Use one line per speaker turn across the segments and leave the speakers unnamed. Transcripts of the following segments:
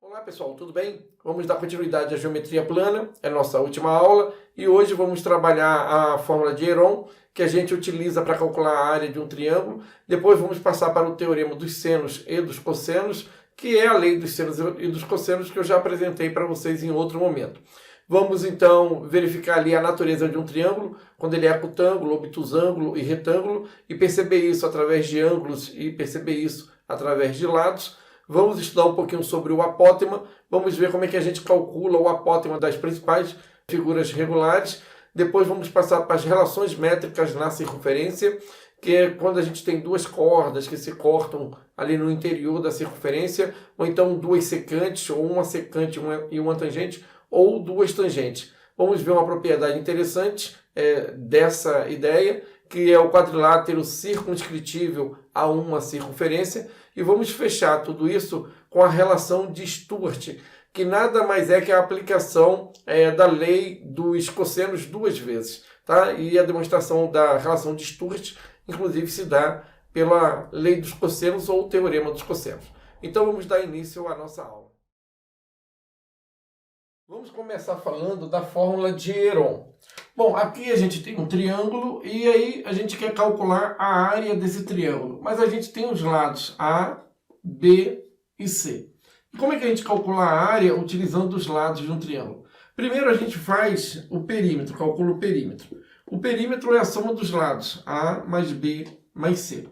Olá pessoal, tudo bem? Vamos dar continuidade à geometria plana, é a nossa última aula, e hoje vamos trabalhar a fórmula de Heron, que a gente utiliza para calcular a área de um triângulo. Depois vamos passar para o teorema dos senos e dos cossenos, que é a lei dos senos e dos cossenos que eu já apresentei para vocês em outro momento. Vamos então verificar ali a natureza de um triângulo, quando ele é acutângulo, obtusângulo e retângulo, e perceber isso através de ângulos e perceber isso através de lados. Vamos estudar um pouquinho sobre o apótema, vamos ver como é que a gente calcula o apótema das principais figuras regulares. Depois vamos passar para as relações métricas na circunferência, que é quando a gente tem duas cordas que se cortam ali no interior da circunferência, ou então duas secantes, ou uma secante e uma tangente, ou duas tangentes. Vamos ver uma propriedade interessante dessa ideia, que é o quadrilátero circunscritível a uma circunferência, e vamos fechar tudo isso com a relação de Stewart, que nada mais é que a aplicação da lei dos cossenos duas vezes. Tá? E a demonstração da relação de Stewart, inclusive, se dá pela lei dos cossenos ou teorema dos cossenos. Então vamos dar início à nossa aula. Vamos começar falando da fórmula de Heron. Bom, aqui a gente tem um triângulo e aí a gente quer calcular a área desse triângulo. Mas a gente tem os lados A, B e C. E como é que a gente calcula a área utilizando os lados de um triângulo? Primeiro a gente faz o perímetro, calcula o perímetro. O perímetro é a soma dos lados, A mais B mais C.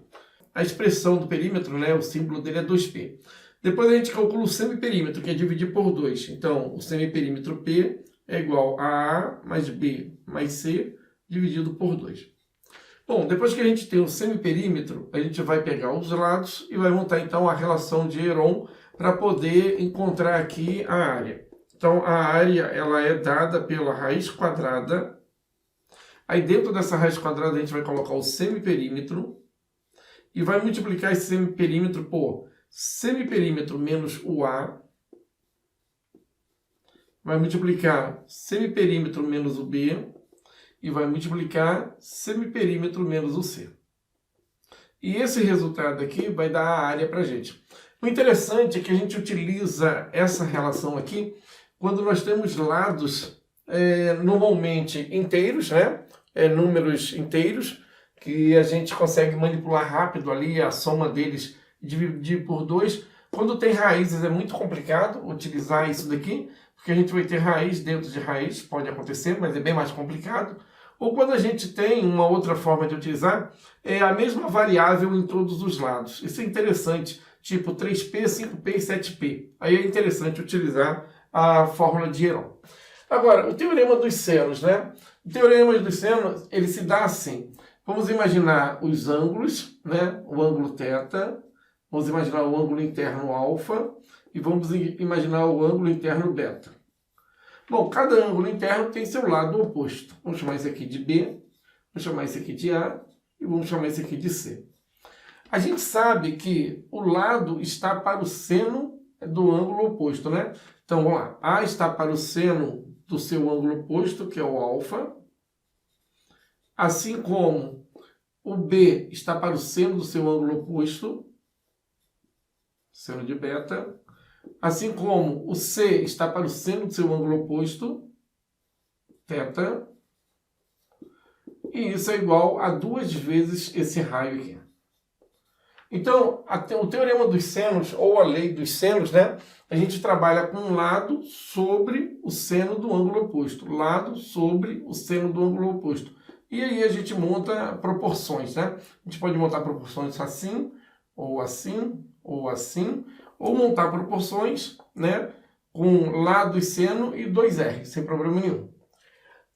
A expressão do perímetro, o símbolo dele é 2π. Depois a gente calcula o semiperímetro, que é dividir por 2. Então, o semiperímetro P é igual a A mais B mais C dividido por 2. Bom, depois que a gente tem o semiperímetro, a gente vai pegar os lados e vai montar então a relação de Heron para poder encontrar aqui a área. Então, a área ela é dada pela raiz quadrada. Aí dentro dessa raiz quadrada a gente vai colocar o semiperímetro e vai multiplicar esse semiperímetro por semiperímetro menos o A, vai multiplicar semiperímetro menos o B e vai multiplicar semiperímetro menos o C. E esse resultado aqui vai dar a área para a gente. O interessante é que a gente utiliza essa relação aqui quando nós temos lados normalmente inteiros, números inteiros, que a gente consegue manipular rápido ali a soma deles, dividir por 2. Quando tem raízes é muito complicado utilizar isso daqui, porque a gente vai ter raiz dentro de raiz, pode acontecer, mas é bem mais complicado. Ou quando a gente tem uma outra forma de utilizar, é a mesma variável em todos os lados. Isso é interessante, tipo 3π, 5π e 7π. Aí é interessante utilizar a fórmula de Heron. Agora, o teorema dos senos, O teorema dos senos, ele se dá assim. Vamos imaginar os ângulos, O ângulo θ. Vamos imaginar o ângulo interno alfa e vamos imaginar o ângulo interno beta. Bom, cada ângulo interno tem seu lado oposto. Vamos chamar esse aqui de B, vamos chamar esse aqui de A e vamos chamar esse aqui de C. A gente sabe que o lado está para o seno do ângulo oposto, Então, vamos lá. A está para o seno do seu ângulo oposto, que é o alfa. Assim como o B está para o seno do seu ângulo oposto, seno de beta, assim como o C está para o seno do seu ângulo oposto, θ, e isso é igual a 2 vezes esse raio aqui. Então, o teorema dos senos, ou a lei dos senos, a gente trabalha com um lado sobre o seno do ângulo oposto, lado sobre o seno do ângulo oposto. E aí a gente monta proporções, A gente pode montar proporções assim, ou assim, ou assim, ou montar proporções, com lado e seno e 2R, sem problema nenhum.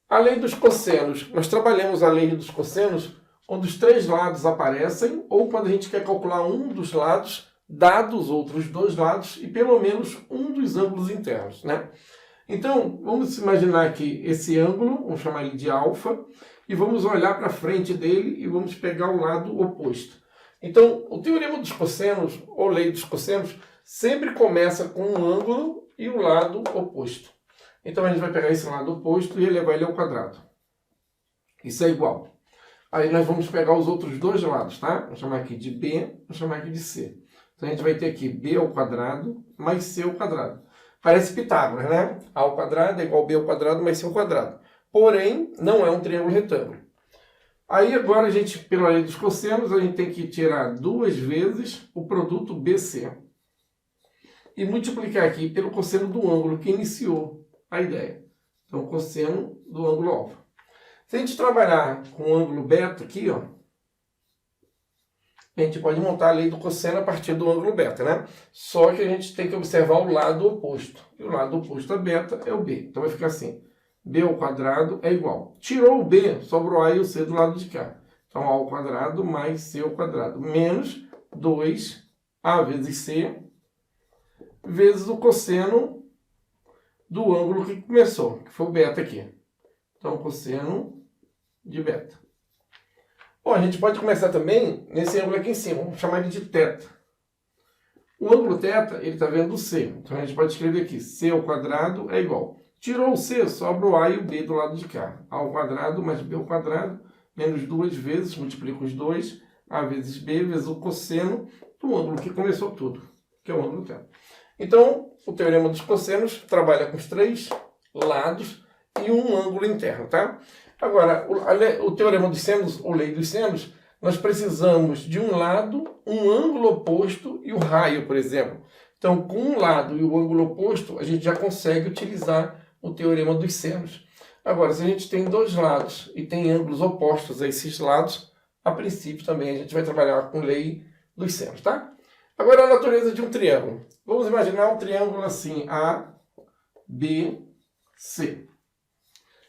A lei dos cossenos. Nós trabalhamos a lei dos cossenos quando os 3 lados aparecem, ou quando a gente quer calcular um dos lados, dados os outros 2 lados, e pelo menos um dos ângulos internos, Então, vamos imaginar aqui esse ângulo, vamos chamar ele de alfa, e vamos olhar para frente dele e vamos pegar o lado oposto. Então, o teorema dos cossenos, ou lei dos cossenos, sempre começa com um ângulo e o lado oposto. Então, a gente vai pegar esse lado oposto e elevar ele ao quadrado. Isso é igual. Aí nós vamos pegar os outros 2 lados, Vamos chamar aqui de B, vamos chamar aqui de C. Então, a gente vai ter aqui B ao quadrado mais C ao quadrado. Parece Pitágoras, né? A ao quadrado é igual a b ao quadrado mais c ao quadrado. Porém, não é um triângulo retângulo. Aí agora a gente, pela lei dos cossenos, a gente tem que tirar 2 vezes o produto BC. E multiplicar aqui pelo cosseno do ângulo que iniciou a ideia. Então, cosseno do ângulo alfa. Se a gente trabalhar com o ângulo beta aqui, ó, a gente pode montar a lei do cosseno a partir do ângulo beta, né? Só que a gente tem que observar o lado oposto. E o lado oposto a beta é o B. Então vai ficar assim. B ao quadrado é igual. Tirou o B, sobrou A e o C do lado de cá. Então A ao quadrado mais C ao quadrado. Menos 2A vezes C vezes o cosseno do ângulo que começou, que foi o beta aqui. Então, cosseno de beta. Bom, a gente pode começar também nesse ângulo aqui em cima. Vamos chamar ele de θ. O ângulo θ, ele está vendo o C. Então, a gente pode escrever aqui, C ao quadrado é igual. Tirou o C, sobra o A e o B do lado de cá. A ao quadrado mais B ao quadrado, menos 2 vezes, multiplica os dois, A vezes B, vezes o cosseno do ângulo que começou tudo, que é o ângulo θ. Então, o teorema dos cossenos trabalha com os 3 lados e um ângulo interno, tá? Agora, o teorema dos senos, ou lei dos senos, nós precisamos de um lado, um ângulo oposto e o raio, por exemplo. Então, com um lado e o ângulo oposto, a gente já consegue utilizar o teorema dos senos. Agora, se a gente tem 2 lados e tem ângulos opostos a esses lados, a princípio também a gente vai trabalhar com lei dos senos, tá? Agora, a natureza de um triângulo. Vamos imaginar um triângulo assim, A, B, C.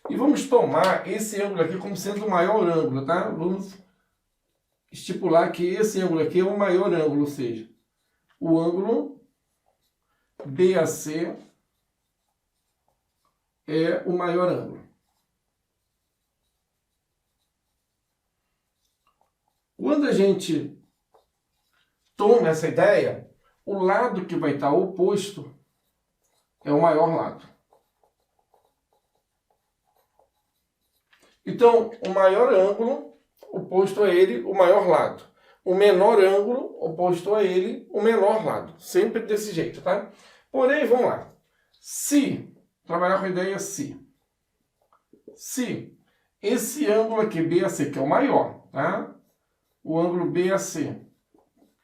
E vamos tomar esse ângulo aqui como sendo o maior ângulo, tá? Vamos estipular que esse ângulo aqui é o maior ângulo, ou seja, o ângulo BAC é o maior ângulo. Quando a gente toma essa ideia, o lado que vai estar oposto é o maior lado. Então, o maior ângulo oposto a ele, o maior lado. O menor ângulo oposto a ele, o menor lado. Sempre desse jeito, tá? Porém, vamos lá. Se, trabalhar com a ideia se esse ângulo aqui, BAC, que é o maior, tá? O ângulo BAC,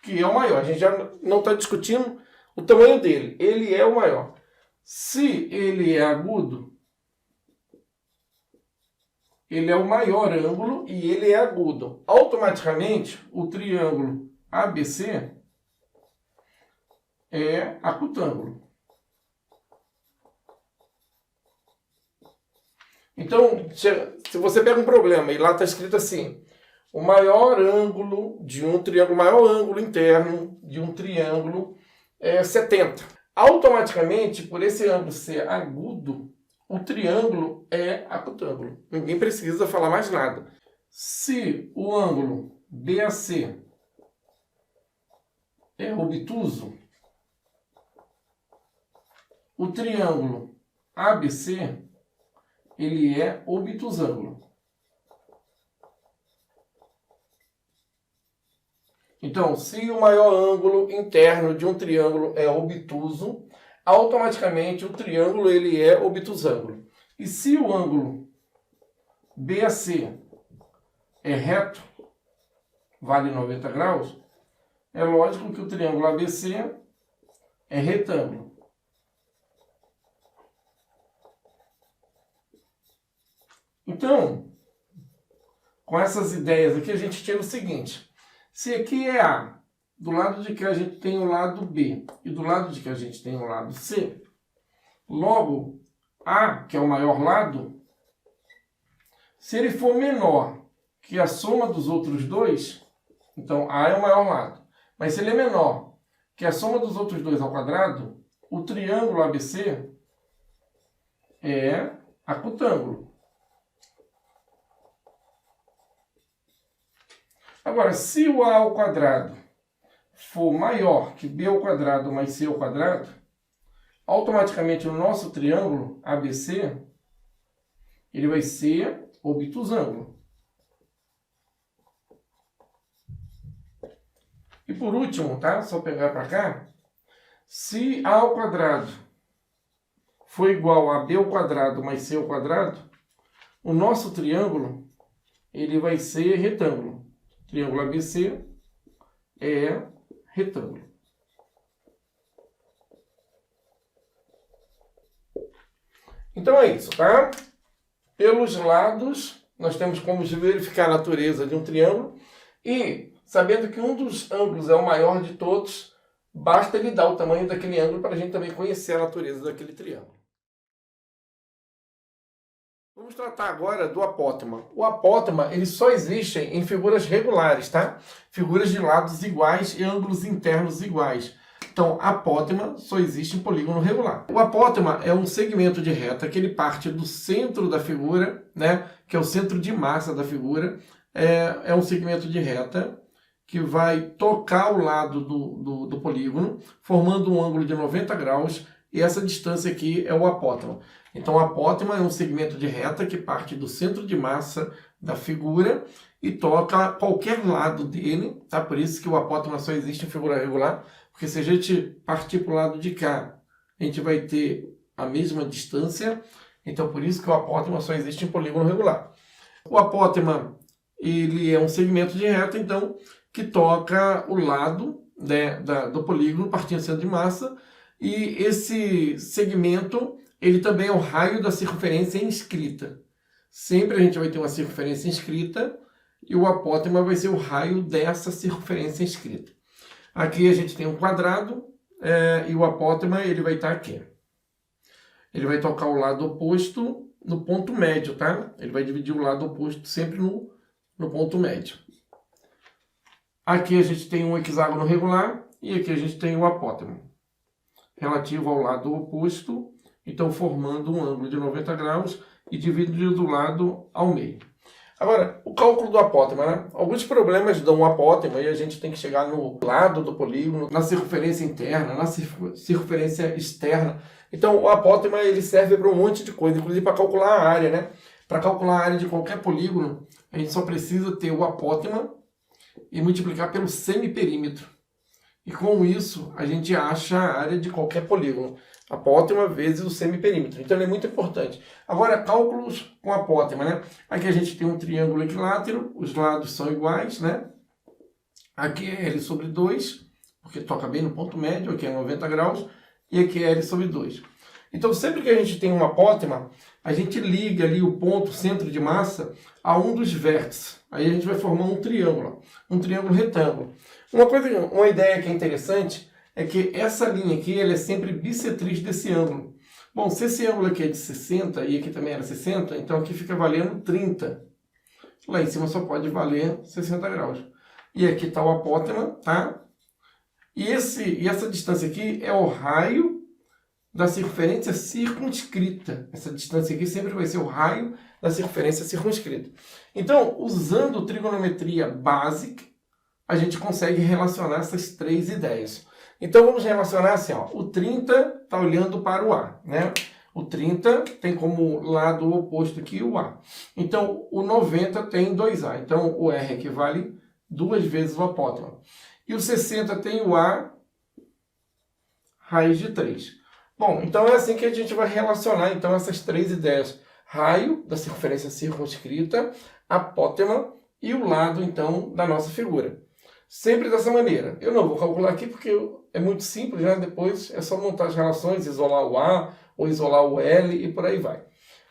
que é o maior. A gente já não está discutindo o tamanho dele. Ele é o maior. Se ele é agudo, ele é o maior ângulo e ele é agudo. Automaticamente, o triângulo ABC é acutângulo. Então, se você pega um problema e lá está escrito assim, o maior ângulo de um triângulo, o maior ângulo interno de um triângulo é 70. Automaticamente, por esse ângulo ser agudo, o triângulo é acutângulo. Ninguém precisa falar mais nada. Se o ângulo BAC é obtuso, o triângulo ABC ele é obtusângulo. Então, se o maior ângulo interno de um triângulo é obtuso, automaticamente o triângulo ele é obtusângulo. E se o ângulo BAC é reto, vale 90 graus, é lógico que o triângulo ABC é retângulo. Então, com essas ideias aqui, a gente tira o seguinte. Se aqui é A, do lado de cá a gente tem o lado B, e do lado de cá a gente tem o lado C, logo, A, que é o maior lado, se ele for menor que a soma dos outros dois, então A é o maior lado. Mas se ele é menor que a soma dos outros dois ao quadrado, o triângulo ABC é acutângulo. Agora, se o A ao quadrado for maior que B ao quadrado mais C ao quadrado, automaticamente o nosso triângulo ABC ele vai ser obtusângulo. E por último, tá? Só pegar para cá. Se A ao quadrado for igual a b ao quadrado mais c ao quadrado, o nosso triângulo ele vai ser retângulo. Triângulo ABC é retângulo. Então é isso, tá? Pelos lados, nós temos como verificar a natureza de um triângulo e, sabendo que um dos ângulos é o maior de todos, basta ele dar o tamanho daquele ângulo para a gente também conhecer a natureza daquele triângulo. Vamos tratar agora do apótema. O apótema ele só existe em figuras regulares, tá? Figuras de lados iguais e ângulos internos iguais. Então, apótema só existe em polígono regular. O apótema é um segmento de reta que ele parte do centro da figura, né? Que é o centro de massa da figura. É um segmento de reta que vai tocar o lado do polígono, formando um ângulo de 90 graus, e essa distância aqui é o apótema. Então, o apótema é um segmento de reta que parte do centro de massa da figura e toca qualquer lado dele, tá? Por isso que o apótema só existe em figura regular, porque se a gente partir para o lado de cá, a gente vai ter a mesma distância, então por isso que o apótema só existe em polígono regular. O apótema, ele é um segmento de reta, então, que toca o lado, né, do polígono partindo do centro de massa, e esse segmento, ele também é o raio da circunferência inscrita. Sempre a gente vai ter uma circunferência inscrita, e o apótema vai ser o raio dessa circunferência inscrita. Aqui a gente tem um quadrado, e o apótema ele vai estar aqui. Ele vai tocar o lado oposto no ponto médio, tá? Ele vai dividir o lado oposto sempre no ponto médio. Aqui a gente tem um hexágono regular e aqui a gente tem o apótema, relativo ao lado oposto, então formando um ângulo de 90 graus e dividido do lado ao meio. Agora, o cálculo do apótema, né? Alguns problemas dão um apótema e a gente tem que chegar no lado do polígono, na circunferência interna, na circunferência externa. Então, o apótema ele serve para um monte de coisa, inclusive para calcular a área, né? Para calcular a área de qualquer polígono, a gente só precisa ter o apótema e multiplicar pelo semiperímetro. E com isso, a gente acha a área de qualquer polígono. Apótema vezes o semiperímetro. Então, ele é muito importante. Agora, cálculos com apótema, né? Aqui a gente tem um triângulo equilátero, os lados são iguais, né? Aqui é L sobre 2, porque toca bem no ponto médio, aqui é 90 graus, e aqui é L sobre 2. Então, sempre que a gente tem um apótema, a gente liga ali o ponto centro de massa a um dos vértices. Aí a gente vai formar um triângulo retângulo. Uma ideia que é interessante é que essa linha aqui ela é sempre bissetriz desse ângulo. Bom, se esse ângulo aqui é de 60 e aqui também era 60, então aqui fica valendo 30. Lá em cima só pode valer 60 graus. E aqui está o apótema, tá? E essa distância aqui é o raio da circunferência circunscrita. Essa distância aqui sempre vai ser o raio da circunferência circunscrita. Então, usando trigonometria básica, a gente consegue relacionar essas três ideias. Então, vamos relacionar assim, ó, o 30 está olhando para o A, né? O 30 tem como lado oposto aqui o A. Então, o 90 tem 2A. Então, o R equivale 2 vezes o apótema. E o 60 tem o A raiz de 3. Bom, então é assim que a gente vai relacionar então, essas três ideias. Raio da circunferência circunscrita, apótema e o lado, então, da nossa figura. Sempre dessa maneira. Eu não vou calcular aqui porque é muito simples, né? Depois é só montar as relações, isolar o A ou isolar o L e por aí vai.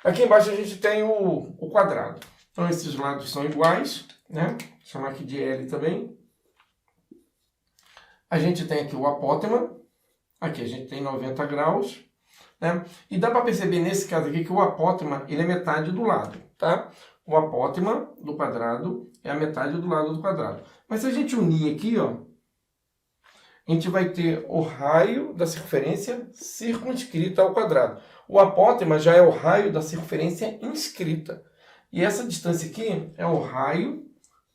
Aqui embaixo a gente tem o quadrado. Então esses lados são iguais, né? Vou chamar aqui de L também. A gente tem aqui o apótema. Aqui a gente tem 90 graus, né? E dá para perceber nesse caso aqui que o apótema ele é metade do lado, tá? O apótema do quadrado é a metade do lado do quadrado. Mas se a gente unir aqui, ó, a gente vai ter o raio da circunferência circunscrita ao quadrado. O apótema já é o raio da circunferência inscrita. E essa distância aqui é o raio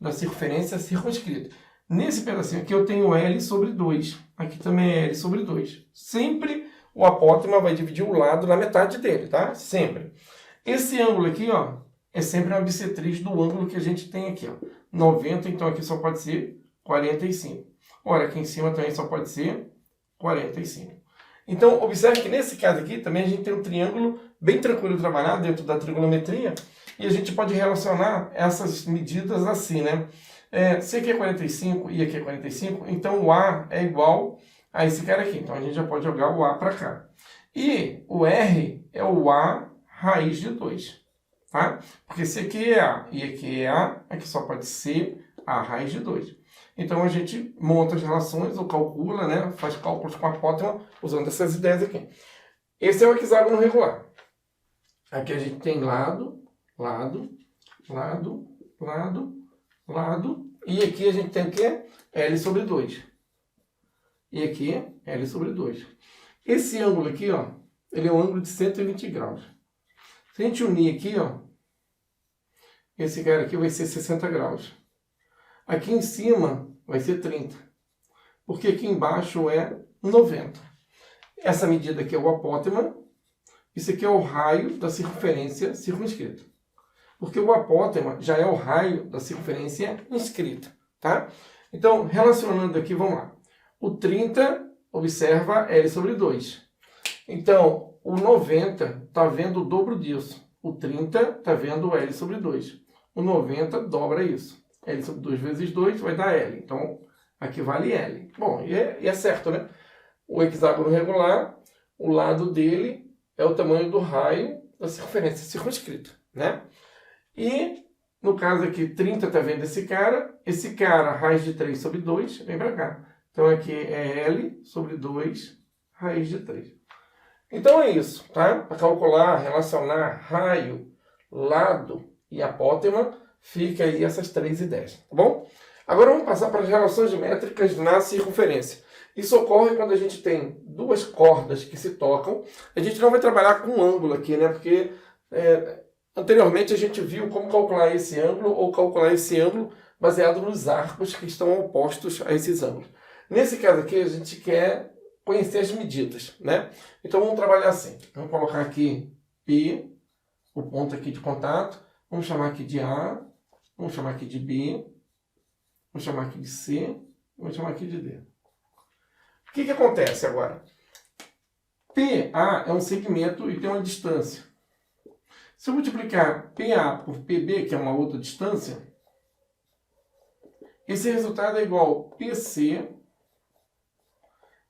da circunferência circunscrita. Nesse pedacinho aqui eu tenho L sobre 2. Aqui também é L sobre 2. Sempre o apótema vai dividir o lado na metade dele, tá? Sempre. Esse ângulo aqui, ó, é sempre uma bissetriz do ângulo que a gente tem aqui, ó. 90, então aqui só pode ser 45. Ora, aqui em cima também só pode ser 45. Então, observe que nesse caso aqui também a gente tem um triângulo bem tranquilo de trabalhar dentro da trigonometria e a gente pode relacionar essas medidas assim, né? Se aqui é 45 e aqui é 45, então o A é igual a esse cara aqui. Então a gente já pode jogar o A para cá. E o R é o A raiz de 2, tá? Porque se aqui é A e aqui é A, aqui só pode ser A raiz de 2. Então a gente monta as relações ou calcula, né? Faz cálculos com a apótema usando essas ideias aqui. Esse é o hexágono regular. Aqui a gente tem lado, lado, lado, lado, lado. E aqui a gente tem o quê? L sobre 2. E aqui L sobre 2. Esse ângulo aqui, ó, ele é um ângulo de 120 graus. Se a gente unir aqui, ó, esse cara aqui vai ser 60 graus. Aqui em cima vai ser 30. Porque aqui embaixo é 90. Essa medida aqui é o apótema. Isso aqui é o raio da circunferência circunscrita. Porque o apótema já é o raio da circunferência inscrita, tá? Então, relacionando aqui, vamos lá. O 30, observa L sobre 2. Então, o 90 está vendo o dobro disso. O 30 está vendo o L sobre 2. O 90 dobra isso. L sobre 2 vezes 2 vai dar L. Então, aqui vale L. Bom, e é certo, né? O hexágono regular, o lado dele é o tamanho do raio da circunferência circunscrita, né? E, no caso aqui, 30 está vendo esse cara, raiz de 3 sobre 2, vem para cá. Então, aqui é L sobre 2, raiz de 3. Então, é isso, tá? Para calcular, relacionar raio, lado e apótema, fica aí essas 3 ideias, tá bom? Agora, vamos passar para as relações geométricas na circunferência. Isso ocorre quando a gente tem duas cordas que se tocam. A gente não vai trabalhar com ângulo aqui, né? Porque anteriormente a gente viu como calcular esse ângulo ou calcular esse ângulo baseado nos arcos que estão opostos a esses ângulos. Nesse caso aqui, a gente quer conhecer as medidas, né? Então, vamos trabalhar assim. Vamos colocar aqui P, o ponto aqui de contato. Vamos chamar aqui de A. Vamos chamar aqui de B. Vamos chamar aqui de C. Vamos chamar aqui de D. O que acontece agora? PA é um segmento e tem uma distância. Se eu multiplicar PA por PB, que é uma outra distância, esse resultado é igual a PC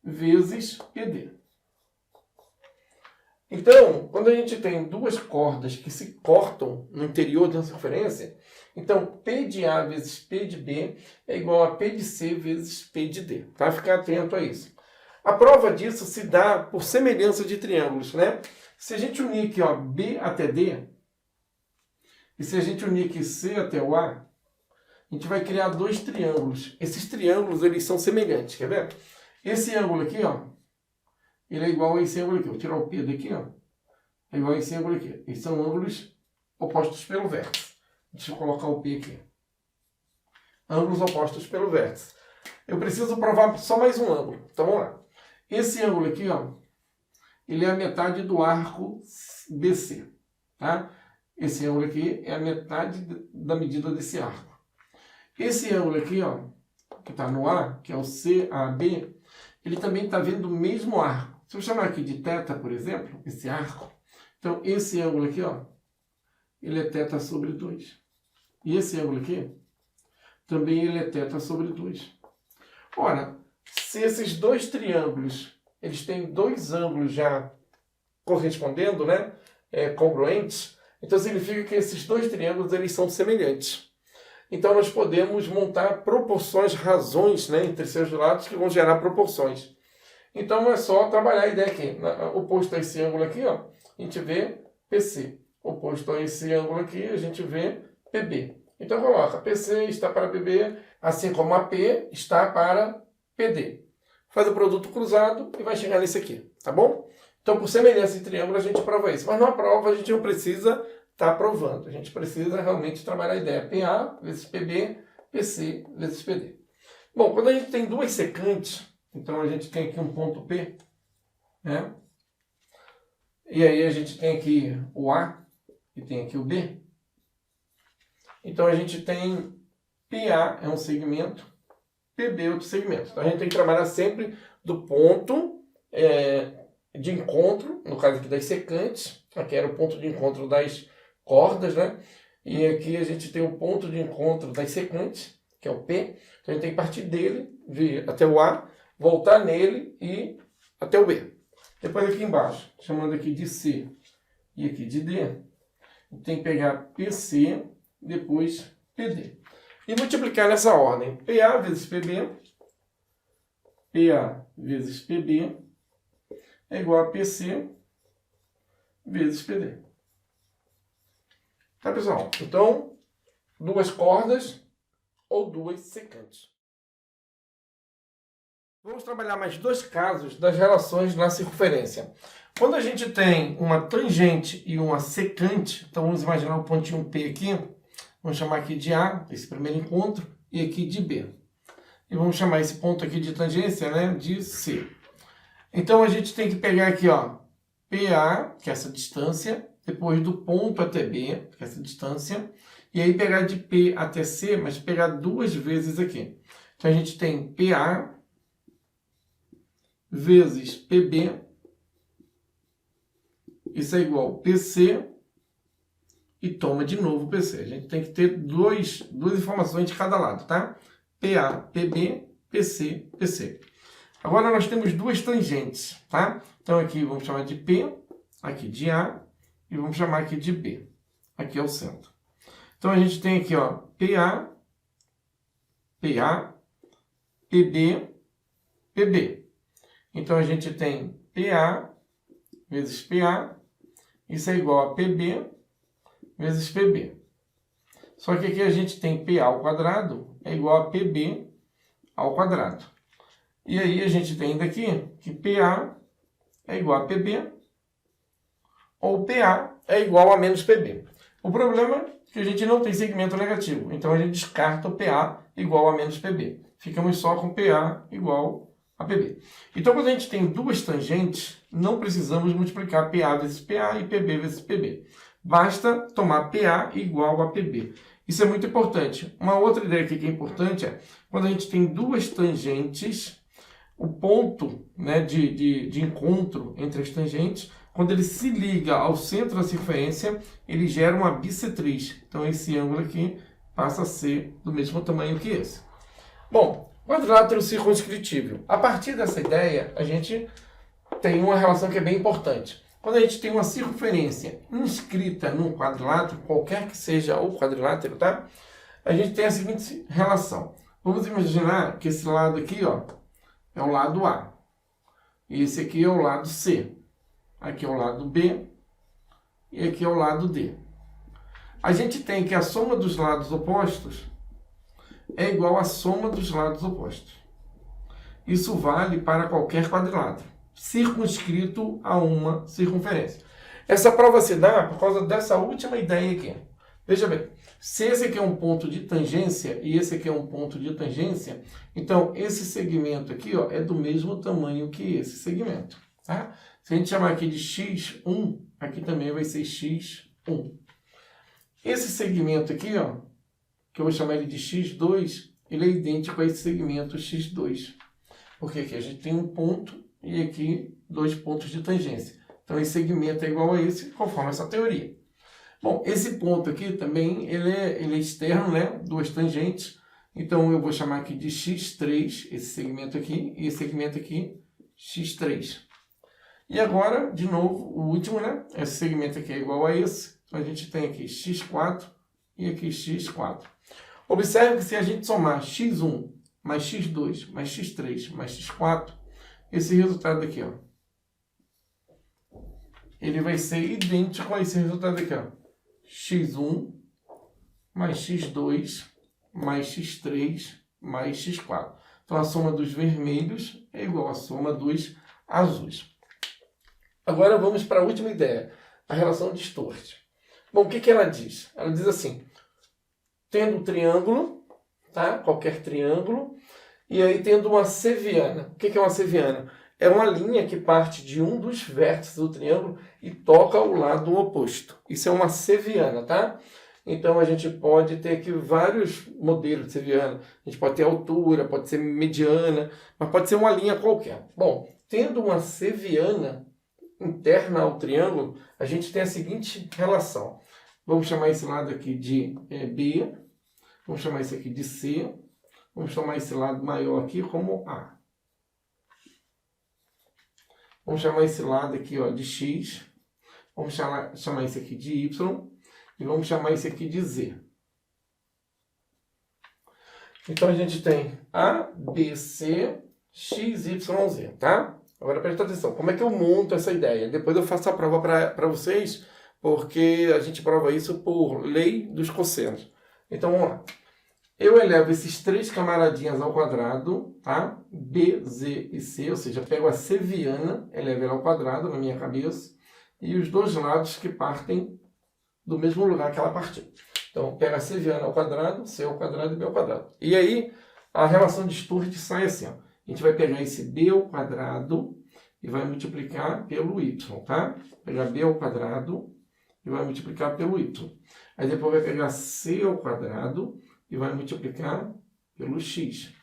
vezes PD. Então, quando a gente tem duas cordas que se cortam no interior da circunferência, então P de A vezes P de B é igual a P de C vezes P de D. Tá? Ficar atento a isso. A prova disso se dá por semelhança de triângulos, né? Se a gente unir aqui, ó, B até D, e se a gente unir aqui C até o A, a gente vai criar dois triângulos. Esses triângulos, eles são semelhantes, quer ver? Esse ângulo aqui, ó, ele é igual a esse ângulo aqui. Vou tirar o P daqui, ó. É igual a esse ângulo aqui. Esses são ângulos opostos pelo vértice. Deixa eu colocar o P aqui. Ângulos opostos pelo vértice. Eu preciso provar só mais um ângulo. Então, vamos lá. Esse ângulo aqui, ó, ele é a metade do arco BC, tá? Esse ângulo aqui é a metade da medida desse arco. Esse ângulo aqui, ó, que está no A, que é o CAB, ele também está vendo o mesmo arco. Se eu chamar aqui de θ, por exemplo, esse arco, então esse ângulo aqui, ó, ele é θ sobre 2. E esse ângulo aqui, também ele é θ sobre 2. Ora, se esses dois triângulos, eles têm dois ângulos já correspondendo, né, congruentes, então significa que esses dois triângulos, eles são semelhantes. Então nós podemos montar proporções, razões, né, entre seus lados que vão gerar proporções. Então é só trabalhar a ideia aqui. Oposto a esse ângulo aqui, ó, a gente vê PC. Oposto a esse ângulo aqui, a gente vê PB. Então coloca, PC está para PB, assim como AP está para PD. Faz o produto cruzado e vai chegar nesse aqui, tá bom? Então, por semelhança de triângulo, a gente prova isso. Mas na prova, a gente não precisa estar provando. A gente precisa realmente trabalhar a ideia. PA vezes PB, PC vezes PD. Bom, quando a gente tem duas secantes, então a gente tem aqui um ponto P, né? E aí a gente tem aqui o A e tem aqui o B. Então a gente tem PA é um segmento, PB é outro segmento. Então a gente tem que trabalhar sempre do ponto de encontro, no caso aqui das secantes, aqui era o ponto de encontro das cordas, né? E aqui a gente tem o ponto de encontro das secantes, que é o P. Então a gente tem que partir dele, vir até o A, voltar nele e até o B. Depois aqui embaixo, chamando aqui de C e aqui de D, tem que pegar PC, depois PD. E multiplicar nessa ordem. PA vezes PB, PA vezes PB, é igual a PC vezes PD. Tá, pessoal? Então, duas cordas ou duas secantes. Vamos trabalhar mais dois casos das relações na circunferência. Quando a gente tem uma tangente e uma secante, então vamos imaginar o pontinho P aqui, vamos chamar aqui de A, esse primeiro encontro, e aqui de B. E vamos chamar esse ponto aqui de tangência, né, de C. Então a gente tem que pegar aqui, ó, PA, que é essa distância, depois do ponto até B, que é essa distância, e aí pegar de P até C, mas pegar duas vezes aqui. Então a gente tem PA vezes PB, isso é igual a PC, e toma de novo PC. A gente tem que ter duas informações de cada lado, tá? PA, PB, PC, PC. Agora nós temos duas tangentes, tá? Então aqui vamos chamar de P, aqui de A, e vamos chamar aqui de B. Aqui é o centro. Então a gente tem aqui, ó, PA, PA, PB, PB. Então a gente tem PA vezes PA, isso é igual a PB vezes PB. Só que aqui a gente tem PA ao quadrado é igual a PB ao quadrado. E aí a gente tem daqui que PA é igual a PB ou PA é igual a menos PB. O problema é que a gente não tem segmento negativo, então a gente descarta o PA igual a menos PB. Ficamos só com PA igual a PB. Então, quando a gente tem duas tangentes, não precisamos multiplicar PA vezes PA e PB vezes PB. Basta tomar PA igual a PB. Isso é muito importante. Uma outra ideia aqui que é importante é, quando a gente tem duas tangentes, o ponto, né, de encontro entre as tangentes, quando ele se liga ao centro da circunferência, ele gera uma bissetriz. Então, esse ângulo aqui passa a ser do mesmo tamanho que esse. Bom, quadrilátero circunscritível. A partir dessa ideia, a gente tem uma relação que é bem importante. Quando a gente tem uma circunferência inscrita num quadrilátero, qualquer que seja o quadrilátero, tá? A gente tem a seguinte relação. Vamos imaginar que esse lado aqui, ó, é o lado A. E esse aqui é o lado C. Aqui é o lado B. E aqui é o lado D. A gente tem que a soma dos lados opostos é igual à soma dos lados opostos. Isso vale para qualquer quadrilátero, circunscrito a uma circunferência. Essa prova se dá por causa dessa última ideia aqui. Veja bem, se esse aqui é um ponto de tangência e esse aqui é um ponto de tangência, então esse segmento aqui, ó, é do mesmo tamanho que esse segmento. Tá? Se a gente chamar aqui de x1, aqui também vai ser x1. Esse segmento aqui, ó, que eu vou chamar ele de x2, ele é idêntico a esse segmento x2. Porque aqui a gente tem um ponto e aqui dois pontos de tangência. Então esse segmento é igual a esse, conforme essa teoria. Bom, esse ponto aqui também, ele é externo, né? Duas tangentes. Então eu vou chamar aqui de x3, esse segmento aqui, e esse segmento aqui, x3. E agora, de novo, o último, né? Esse segmento aqui é igual a esse. Então a gente tem aqui x4 e aqui x4. Observe que se a gente somar x1 mais x2 mais x3 mais x4, esse resultado aqui, ó, ele vai ser idêntico a esse resultado aqui, ó, x1 mais x2 mais x3 mais x4. Então a soma dos vermelhos é igual à soma dos azuis. Agora vamos para a última ideia, a relação de Sturt. Bom, o que ela diz? Ela diz assim, tendo um triângulo, tá? Qualquer triângulo, e aí tendo uma seviana. O que é uma seviana? É uma linha que parte de um dos vértices do triângulo e toca o lado oposto. Isso é uma seviana, tá? Então a gente pode ter aqui vários modelos de seviana. A gente pode ter altura, pode ser mediana, mas pode ser uma linha qualquer. Bom, tendo uma seviana, interna ao triângulo, a gente tem a seguinte relação. Vamos chamar esse lado aqui de B, vamos chamar esse aqui de C, vamos chamar esse lado maior aqui como A. Vamos chamar esse lado aqui ó, de X, vamos chamar esse aqui de Y e vamos chamar esse aqui de Z. Então a gente tem A, B, C, X, Y, Z, tá? Agora presta atenção, como é que eu monto essa ideia? Depois eu faço a prova para vocês, porque a gente prova isso por lei dos cossenos. Então vamos lá. Eu elevo esses três camaradinhas ao quadrado, tá? B, Z e C, ou seja, pego a seviana, elevo ela ao quadrado na minha cabeça, e os dois lados que partem do mesmo lugar que ela partiu. Então, pega a seviana ao quadrado, C ao quadrado e B ao quadrado. E aí, a relação de Sturge sai assim, ó. A gente vai pegar esse B ao quadrado e vai multiplicar pelo Y, tá? Pegar B ao quadrado e vai multiplicar pelo Y. Aí depois vai pegar C ao quadrado e vai multiplicar pelo X.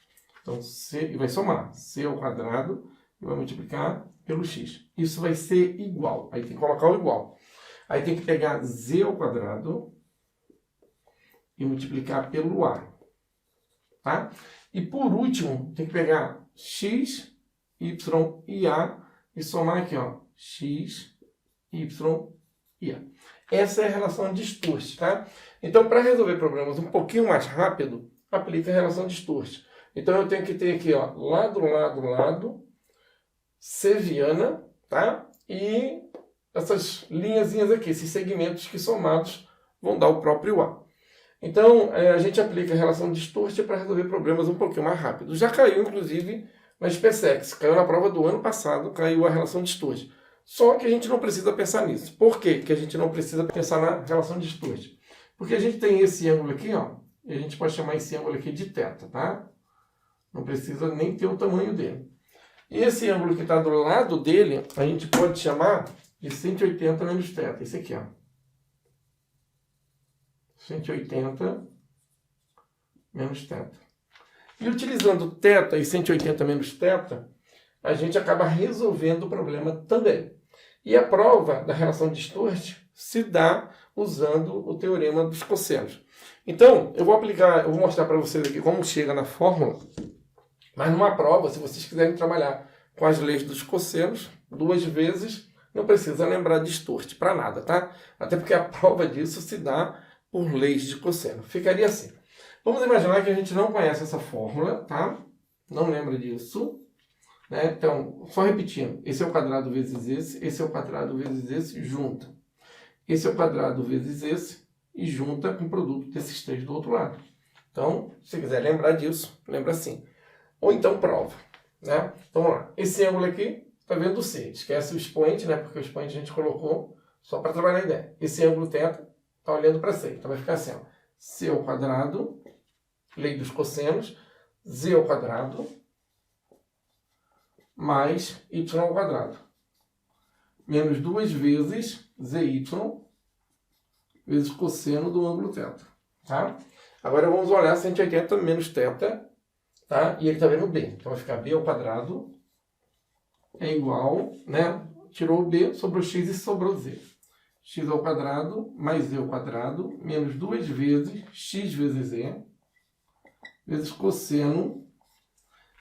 Então, e vai somar C ao quadrado e vai multiplicar pelo X. Isso vai ser igual. Aí tem que colocar o igual. Aí tem que pegar Z ao quadrado e multiplicar pelo A. Tá? E por último, tem que pegar X, Y e A e somar aqui, ó, X, Y e A. Essa é a relação de Sturge, tá? Então, para resolver problemas um pouquinho mais rápido, aplica a relação de Sturge. Então, eu tenho que ter aqui, ó, lado, seviana, tá? E essas linhazinhas aqui, esses segmentos que somados vão dar o próprio A. Então, a gente aplica a relação de Sturge para resolver problemas um pouquinho mais rápido. Já caiu, inclusive, na SpaceX. Caiu na prova do ano passado, caiu a relação de Sturge. Só que a gente não precisa pensar nisso. Por que que a gente não precisa pensar na relação de Sturge? Porque a gente tem esse ângulo aqui, ó, e a gente pode chamar esse ângulo aqui de θ, tá? Não precisa nem ter o tamanho dele. E esse ângulo que está do lado dele, a gente pode chamar de 180 menos θ. Esse aqui, ó. 180 menos θ. E utilizando θ e 180 menos θ, a gente acaba resolvendo o problema também. E a prova da relação de Sturge se dá usando o teorema dos cossenos. Então, eu vou mostrar para vocês aqui como chega na fórmula, mas numa prova, se vocês quiserem trabalhar com as leis dos cossenos, 2 vezes, não precisa lembrar de Sturge para nada, tá? Até porque a prova disso se dá por leis de cosseno. Ficaria assim. Vamos imaginar que a gente não conhece essa fórmula, tá? Não lembra disso. Né? Então, só repetindo, esse é o quadrado vezes esse é o quadrado vezes esse, junta. Esse é o quadrado vezes esse e junta com o produto desses três do outro lado. Então, se quiser lembrar disso, lembra assim. Ou então prova. Né? Então, vamos lá. Esse ângulo aqui está vendo o C. Esquece o expoente, né? Porque o expoente a gente colocou só para trabalhar a ideia. Esse ângulo θ está olhando para C. Então, vai ficar assim, ó. C ao quadrado, lei dos cossenos, Z ao quadrado, mais y ao quadrado. Menos 2 vezes zy vezes cosseno do ângulo θ. Tá? Agora vamos olhar 180 menos θ, tá? E ele está vendo B. Então vai ficar b ao quadrado é igual, né? Tirou o b, sobrou x e sobrou z. X ao quadrado mais z ao quadrado menos 2 vezes x vezes z vezes cosseno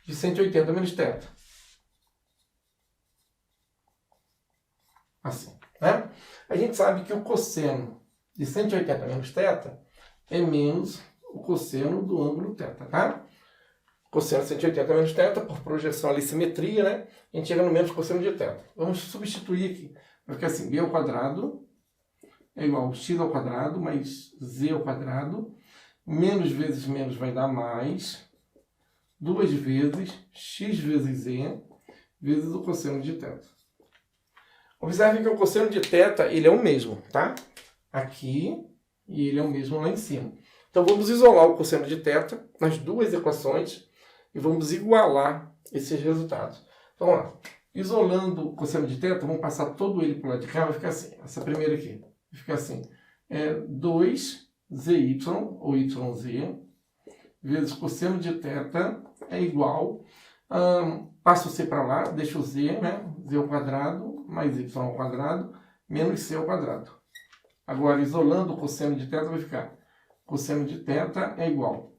de 180 menos θ. Assim, né? A gente sabe que o cosseno de 180 menos θ é menos o cosseno do ângulo θ, tá? Cosseno de 180 menos θ, por projeção ali, simetria, né? A gente chega no menos cosseno de θ. Vamos substituir aqui. Vai ficar assim, b ao quadrado é igual a x ao quadrado mais z ao quadrado. Menos vezes menos vai dar mais 2 vezes x vezes z vezes o cosseno de θ. Observe que o cosseno de θ, ele é o mesmo, tá? Aqui, e ele é o mesmo lá em cima. Então, vamos isolar o cosseno de θ nas duas equações e vamos igualar esses resultados. Então, vamos lá. Isolando o cosseno de θ, vamos passar todo ele para o lado de cá, vai ficar assim. Essa primeira aqui vai ficar assim. 2zy, ou yz, vezes cosseno de θ é igual... passa o c para lá, deixa o z, né? Z ao quadrado mais y ao quadrado menos c ao quadrado. Agora, isolando o cosseno de θ, vai ficar cosseno de θ é igual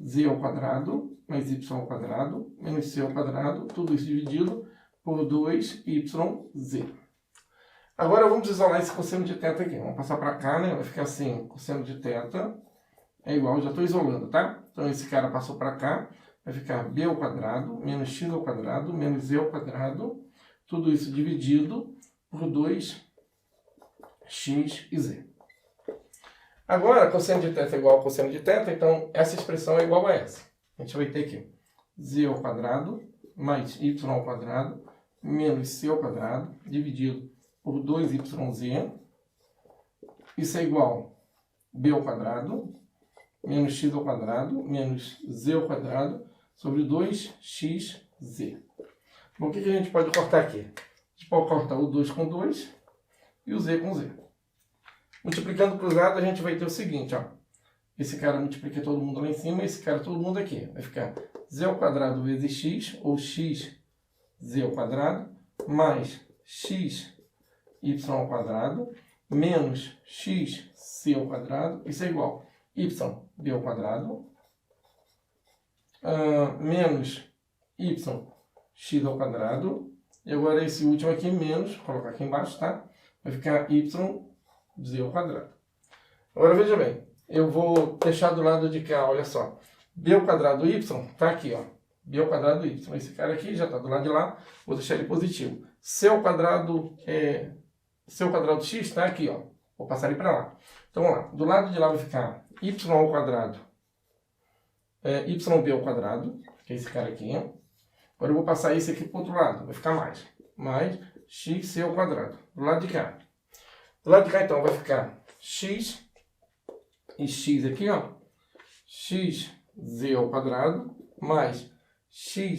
a z ao quadrado mais y ao quadrado menos c ao quadrado, tudo isso dividido por 2yz. Agora vamos isolar esse cosseno de θ aqui. Vamos passar para cá, né? Vai ficar assim, cosseno de θ é igual, já estou isolando, tá? Então esse cara passou para cá, vai ficar b ao quadrado menos x ao quadrado menos z ao quadrado, tudo isso dividido por 2x e z. Agora, cosseno de θ é igual ao cosseno de θ, então essa expressão é igual a essa. A gente vai ter aqui z ao quadrado mais y ao quadrado menos c ao quadrado dividido por 2yz. Isso é igual a b ao quadrado menos x ao quadrado menos z ao quadrado sobre 2xz. Bom, o que a gente pode cortar aqui? A gente pode cortar o 2 com 2 e o z com z. Multiplicando cruzado, a gente vai ter o seguinte, ó. Esse cara multiplica todo mundo lá em cima, esse cara todo mundo aqui. Vai ficar z ao quadrado vezes x, ou xz ao quadrado, mais xy ao quadrado, menos xc ao quadrado. Isso é igual a yb ao quadrado, menos yx ao quadrado. E agora esse último aqui, menos, vou colocar aqui embaixo, tá? Vai ficar yz ao quadrado. Agora veja bem, eu vou deixar do lado de cá, olha só. B ao quadrado y tá aqui, ó. B ao quadrado y. Esse cara aqui já está do lado de lá, vou deixar ele positivo. C ao quadrado x está aqui, ó. Vou passar ele para lá. Então vamos lá. Do lado de lá vai ficar y ao quadrado, yb ao quadrado, que é esse cara aqui, ó. Agora eu vou passar esse aqui para o outro lado, vai ficar mais xc ao quadrado. Do lado de cá. Do lado de cá, então, vai ficar x e x aqui, ó. Xz ao quadrado mais xy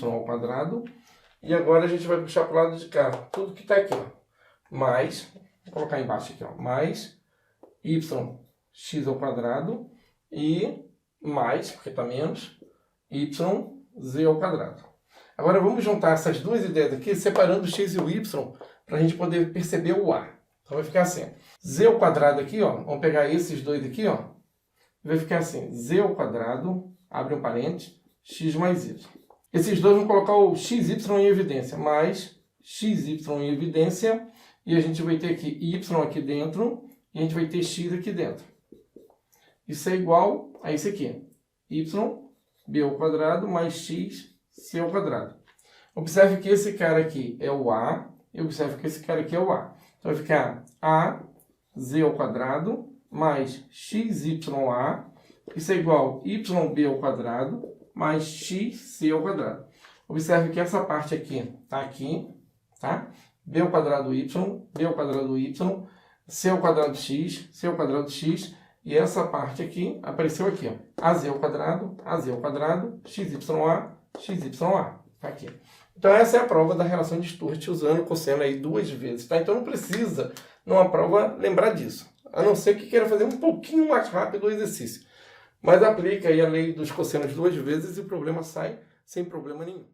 ao quadrado. E agora a gente vai puxar para o lado de cá tudo que está aqui, ó. Mais, vou colocar embaixo aqui, ó. Mais yx ao quadrado e mais, porque está menos, yz ao quadrado. Agora vamos juntar essas duas ideias aqui, separando o x e o y, para a gente poder perceber o a. Então vai ficar assim, z ao quadrado aqui, ó. Vamos pegar esses dois aqui, ó. Vai ficar assim, z ao quadrado, abre um parênteses, x mais y. Esses dois vão colocar o xy em evidência, mais xy em evidência, e a gente vai ter aqui y aqui dentro, e a gente vai ter x aqui dentro. Isso é igual a isso aqui, yb ao quadrado mais x c ao quadrado. Observe que esse cara aqui é o a, e observe que esse cara aqui é o a. Então vai ficar a z ao quadrado mais xya, isso é igual a yb ao quadrado mais xc ao quadrado. Observe que essa parte aqui está aqui, tá? B ao quadrado y, b ao quadrado y, c ao quadrado x, c ao quadrado x, e essa parte aqui apareceu aqui, ó. Az ao quadrado, xya, xya, tá aqui. Então essa é a prova da relação de Sturt usando o cosseno aí duas vezes, tá? Então não precisa, numa prova, lembrar disso. A não ser que queira fazer um pouquinho mais rápido o exercício. Mas aplica aí a lei dos cossenos duas vezes e o problema sai sem problema nenhum.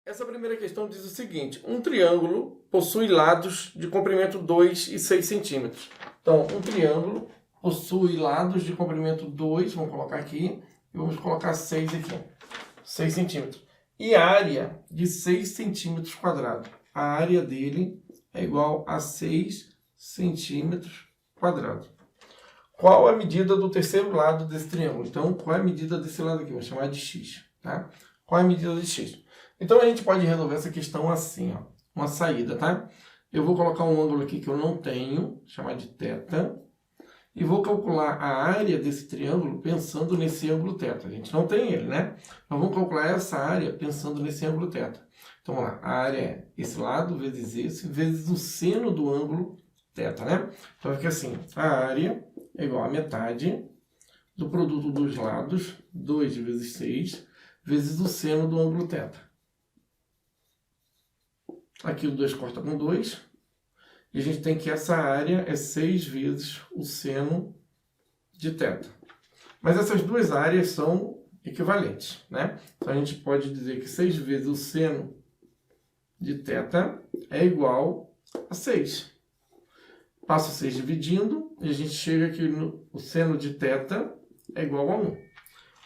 Essa primeira questão diz o seguinte: um triângulo possui lados de comprimento 2 e 6 centímetros. Então, um triângulo possui lados de comprimento 2, vamos colocar aqui, e vamos colocar 6 aqui, 6 centímetros. E área de 6 centímetros quadrados. A área dele é igual a 6 centímetros quadrados. Qual a medida do terceiro lado desse triângulo? Então, qual é a medida desse lado aqui? Vou chamar de x, tá? Qual é a medida de x? Então, a gente pode resolver essa questão assim, ó. Uma saída, tá? Eu vou colocar um ângulo aqui que eu não tenho, chamar de θ. E vou calcular a área desse triângulo pensando nesse ângulo θ. A gente não tem ele, né? Então, vamos calcular essa área pensando nesse ângulo θ. Então, vamos lá. A área é esse lado vezes esse, vezes o seno do ângulo θ, né? Então, fica assim. A área é igual a metade do produto dos lados, 2 vezes 6, vezes o seno do ângulo θ. Aqui o 2 corta com 2. E a gente tem que essa área é 6 vezes o seno de θ. Mas essas duas áreas são equivalentes, né? Então a gente pode dizer que 6 vezes o seno de θ é igual a 6. Passo 6 dividindo e a gente chega aqui no o seno de θ é igual a 1.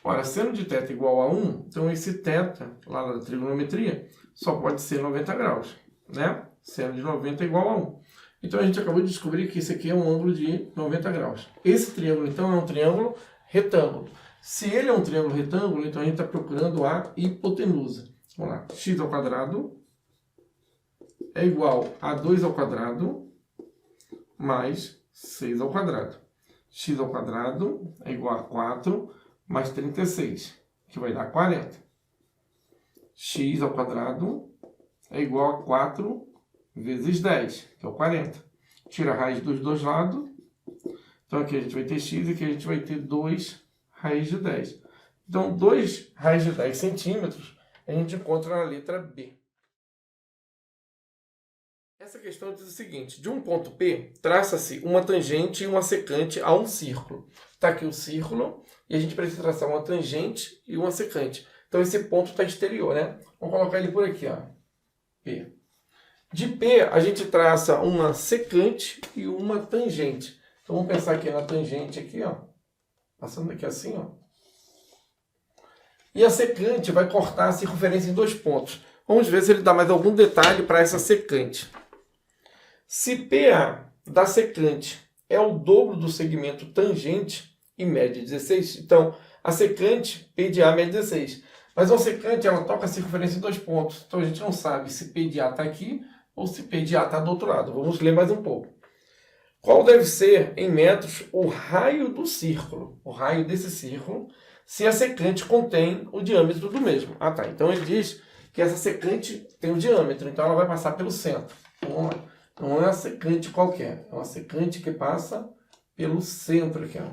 Ora, seno de θ igual a 1, então esse θ, lá da trigonometria, só pode ser 90 graus, né? Seno de 90 é igual a 1. Então a gente acabou de descobrir que esse aqui é um ângulo de 90 graus. Esse triângulo, então, é um triângulo retângulo. Se ele é um triângulo retângulo, então a gente está procurando a hipotenusa. Vamos lá. X ao quadrado é igual a 2 ao quadrado mais 6 ao quadrado. X ao quadrado é igual a 4 mais 36, que vai dar 40. X ao quadrado é igual a 4 vezes 10, que é o 40. Tira a raiz dos dois lados. Então aqui a gente vai ter x e aqui a gente vai ter 2 raiz de 10. Então 2 raiz de 10 centímetros a gente encontra na letra B. Essa questão diz o seguinte: de um ponto P, traça-se uma tangente e uma secante a um círculo. Está aqui o círculo e a gente precisa traçar uma tangente e uma secante. Então esse ponto está exterior, né? Vamos colocar ele por aqui, ó. P. De P, a gente traça uma secante e uma tangente. Então vamos pensar aqui na tangente aqui, ó. Passando aqui assim, ó. E a secante vai cortar a circunferência em 2 pontos. Vamos ver se ele dá mais algum detalhe para essa secante. Se PA da secante é o dobro do segmento tangente e mede 16, então a secante P de A mede 16. Mas a secante ela toca a circunferência em 2 pontos. Então a gente não sabe se P de A está aqui ou se P de A está do outro lado. Vamos ler mais um pouco. Qual deve ser, em metros, o raio do círculo? O raio desse círculo, se a secante contém o diâmetro do mesmo. Ah, tá. Então ele diz que essa secante tem o diâmetro, então ela vai passar pelo centro. Vamos lá. Não é uma secante qualquer, é uma secante que passa pelo centro aqui, ó.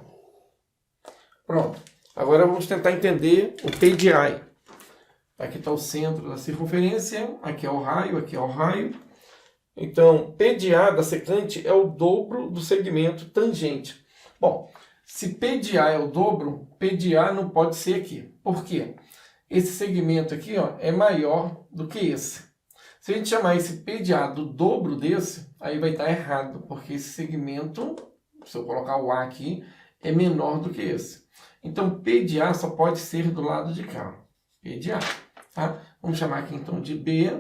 Pronto. Agora vamos tentar entender o P de A. Aqui está o centro da circunferência, aqui é o raio, aqui é o raio. Então, P de A da secante é o dobro do segmento tangente. Bom, se P de A é o dobro, P de A não pode ser aqui. Por quê? Esse segmento aqui, ó, é maior do que esse. Se a gente chamar esse P de A do dobro desse, aí vai estar errado, porque esse segmento, se eu colocar o A aqui, é menor do que esse. Então, P de A só pode ser do lado de cá. P de A. Tá? Vamos chamar aqui então de B,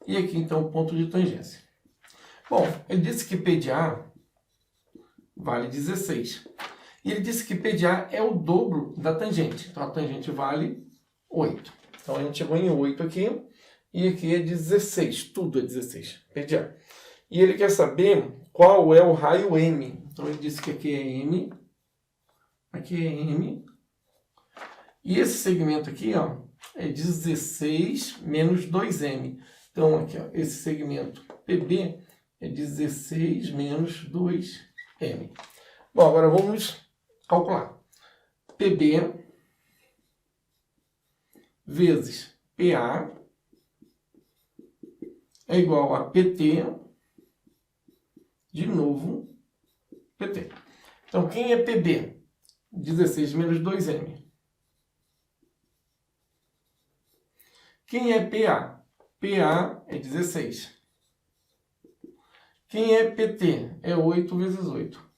e aqui então o ponto de tangência. Bom, ele disse que P de A vale 16. E ele disse que P de A é o dobro da tangente. Então, a tangente vale 8. Então, a gente chegou em 8 aqui. E aqui é 16, tudo é 16, P de A. E ele quer saber qual é o raio M. Então ele disse que aqui é M, aqui é M. E esse segmento aqui, ó, é 16 menos 2M. Então aqui, ó, esse segmento PB é 16 menos 2M. Bom, agora vamos calcular. PB vezes PA é igual a PT, de novo, PT. Então, quem é PB? 16 menos 2M. Quem é PA? PA é 16. Quem é PT? É 8 vezes 8.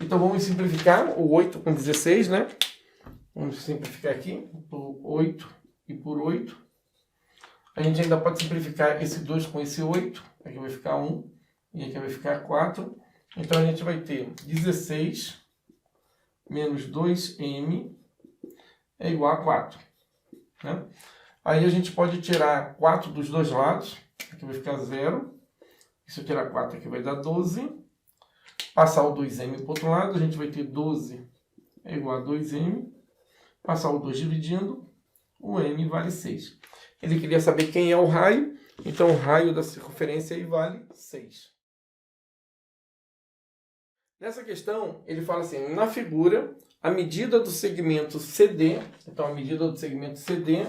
Então, vamos simplificar o 8 com 16, né? Vamos simplificar aqui por 8 e por 8. A gente ainda pode simplificar esse 2 com esse 8. Aqui vai ficar 1 e aqui vai ficar 4. Então, a gente vai ter 16 menos 2M é igual a 4. Né? Aí a gente pode tirar 4 dos dois lados. Aqui vai ficar 0. E se eu tirar 4, aqui vai dar 12. Passar o 2M para o outro lado, a gente vai ter 12 é igual a 2M. Passar o 2 dividindo, o M vale 6. Ele queria saber quem é o raio, então o raio da circunferência aí vale 6. Nessa questão, ele fala assim, na figura, a medida do segmento CD, então a medida do segmento CD,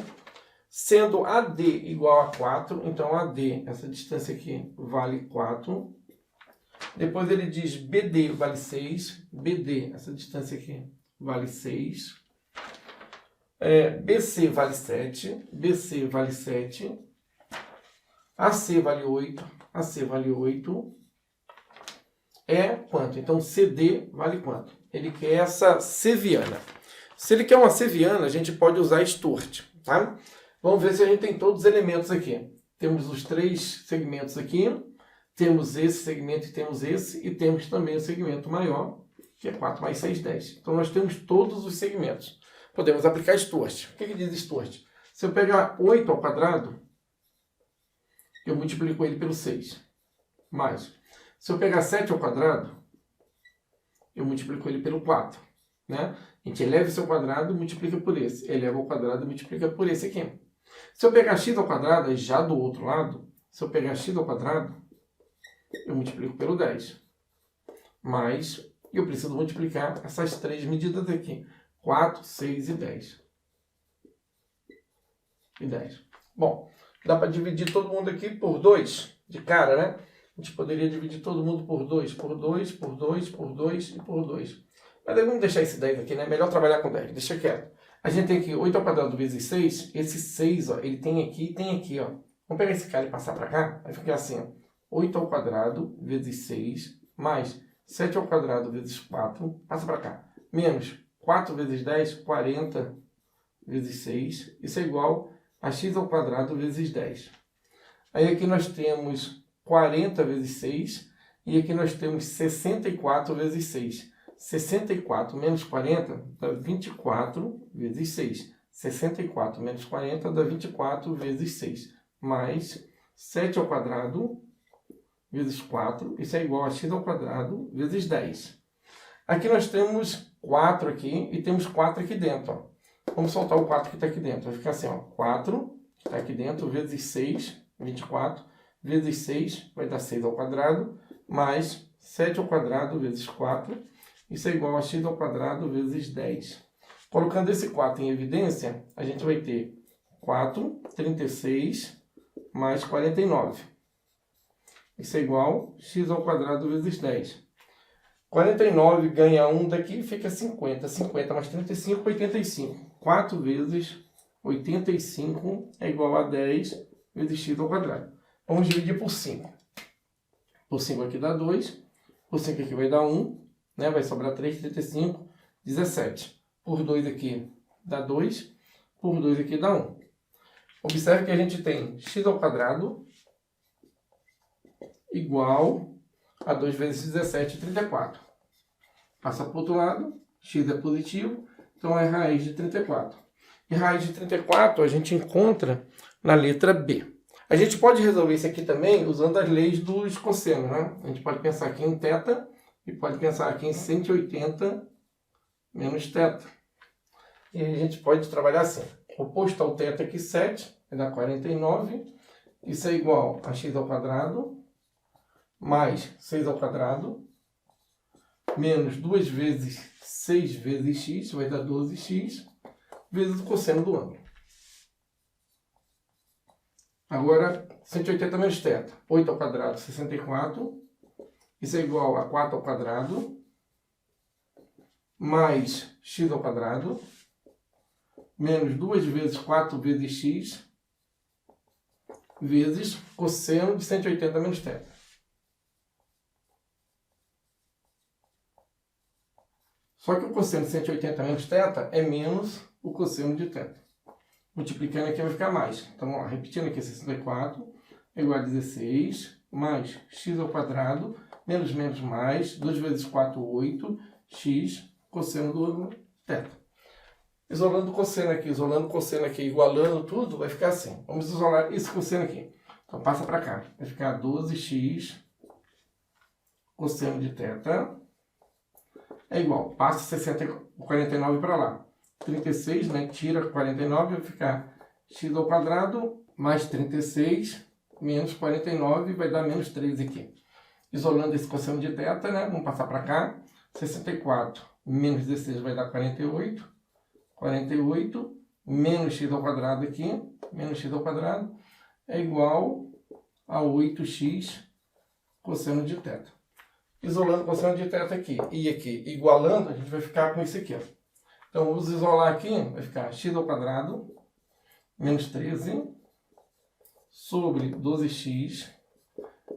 sendo AD igual a 4, então AD, essa distância aqui, vale 4. Depois ele diz BD vale 6, BD, essa distância aqui, vale 6. BC vale 7, BC vale 7, AC vale 8, AC vale 8, é quanto? Então, CD vale quanto? Ele quer essa ceviana. Se ele quer uma ceviana, a gente pode usar Sturt, tá? Vamos ver se a gente tem todos os elementos aqui. Temos os 3 segmentos aqui, temos esse segmento e temos esse, e temos também o segmento maior, que é 4 mais 6, 10. Então, nós temos todos os segmentos. Podemos aplicar Sturt. O que diz Sturt? Se eu pegar 8 ao quadrado, eu multiplico ele pelo 6. Mais. Se eu pegar 7 ao quadrado, eu multiplico ele pelo 4. Né? A gente eleva esse ao quadrado e multiplica por esse. Eleva ao quadrado e multiplica por esse aqui. Se eu pegar x ao quadrado, já do outro lado, se eu pegar x ao quadrado, eu multiplico pelo 10. Mas eu preciso multiplicar essas 3 medidas aqui. 4, 6 e 10. E 10. Bom, dá para dividir todo mundo aqui por 2 de cara, né? A gente poderia dividir todo mundo por 2, por 2, por 2, por 2 e por 2. Mas aí vamos deixar esse 10 aqui, né? Melhor trabalhar com 10, deixa quieto. A gente tem aqui 8 ao quadrado vezes 6. Esse 6, ó, ele tem aqui e tem aqui, ó. Vamos pegar esse cara e passar para cá? Vai ficar assim, ó. 8 ao quadrado vezes 6, mais 7 ao quadrado vezes 4, passa para cá. Menos 4 vezes 10, 40 vezes 6. Isso é igual a x ao quadrado vezes 10. Aí aqui nós temos 40 vezes 6, e aqui nós temos 64 vezes 6. 64 menos 40 dá 24 vezes 6. 64 menos 40 dá 24 vezes 6. Mais 7 ao quadrado vezes 4, isso é igual a x ao quadrado vezes 10. Aqui nós temos 4 aqui e temos 4 aqui dentro. Ó. Vamos soltar o 4 que está aqui dentro. Vai ficar assim, ó, 4 que está aqui dentro vezes 6, 24, vezes 6 vai dar 6 ao quadrado, mais 7 ao quadrado vezes 4, isso é igual a x ao quadrado vezes 10. Colocando esse 4 em evidência, a gente vai ter 4, 36, mais 49. Isso é igual a x ao quadrado vezes 10. 49 ganha 1 daqui, fica 50. 50 mais 35, 85. 4 vezes 85 é igual a 10 vezes x ao quadrado. Vamos dividir por 5. Por 5 aqui dá 2. Por 5 aqui vai dar 1. Né? Vai sobrar 3, 35, 17. Por 2 aqui dá 2. Por 2 aqui dá 1. Observe que a gente tem x ao quadrado igual a 2 vezes 17, 34. Passa para o outro lado, x é positivo, então é raiz de 34. E raiz de 34 a gente encontra na letra B. A gente pode resolver isso aqui também usando as leis dos cossenos, né? A gente pode pensar aqui em θ e pode pensar aqui em 180 menos θ. E a gente pode trabalhar assim. Oposto ao θ aqui, 7, vai dar 49. Isso é igual a x ao quadrado mais 6 ao quadrado, menos 2 vezes 6 vezes x, vai dar 12x, vezes o cosseno do ângulo. Agora, 180 menos θ. 8 ao quadrado, 64. Isso é igual a 4 ao quadrado, mais x ao quadrado, menos 2 vezes 4 vezes x, vezes cosseno de 180 menos θ. Só que o cosseno de 180 menos θ é menos o cosseno de θ. Multiplicando aqui vai ficar mais. Então, ó, repetindo aqui, 64 é igual a 16, mais x ao quadrado, menos menos mais, 2 vezes 4, 8, x, cosseno do ângulo θ. Isolando o cosseno aqui, igualando tudo, vai ficar assim. Vamos isolar esse cosseno aqui. Então, passa para cá. Vai ficar 12x cosseno de θ é igual, passa 49 para lá. 36, né? Tira 49, vai ficar x ao quadrado mais 36 menos 49, vai dar menos 13 aqui. Isolando esse cosseno de θ, né? Vamos passar para cá. 64 menos 16 vai dar 48. 48 menos x ao quadrado aqui, menos x ao quadrado, é igual a 8x cosseno de θ. Isolando o cosseno de θ aqui e aqui, igualando, a gente vai ficar com isso aqui. Ó. Então, vamos isolar aqui, vai ficar x ao quadrado menos 13 sobre 12x.